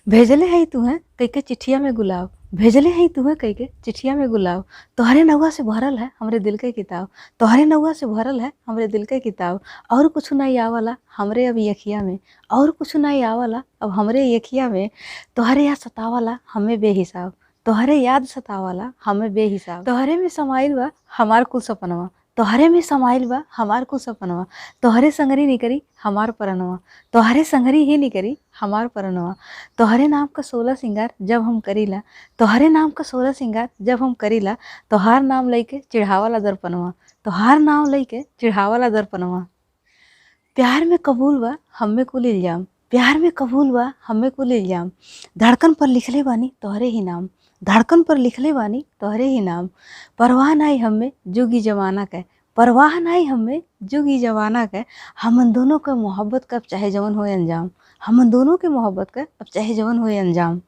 भेजले हई तुहे कइके चिट्ठिया में गुलाब, भेजले हई तुहे कइके चिट्ठिया में गुलाब। तोहरे नौआ से भरल है हमरे दिल के किताब, तोहरे नौआ से भरल है हमरे दिल के किताब। और कुछ नहीं आवला हमरे अब यखिया में, और कुछ नहीं आवला अब हमरे यखिया में। तोहरे याद सतावला हमें बेहिसाब, तोहरे याद सतावला हमें बेहिसाब। तोहरे में समाइल बा हमार कुल सपनवा, तोहरे में समाइल बा हमार कुल सपनवा। तोहरे संगरी निकरी हमार परनवा, तोहरे संगरी ही निकरी हमार परनवा। तोहरे नाम का 16 सिंगार जब हम करीला, तोहरे नाम का 16 सिंगार जब हम करीला। तोहार नाम लइके चिढ़ावला दर्पणवा, तोहार नाम लइके चिढ़ावला दर्पणवा। प्यार में कबूल बा हमें कुल इल्जाम, प्यार में कबूल बा हमें कुल इल्जाम। धड़कन पर लिखले बानी तोहरे ही नाम, धड़कन पर लिखले बानी तोहरे ही नाम। परवाह नाई हमें जुगी जमाना के, परवाह नाई हमें जुगी जमाना के। हमन दोनों का मोहब्बत का अब चाहे जवन होए अंजाम, हमन दोनों के मोहब्बत का अब चाहे जवन होए अंजाम।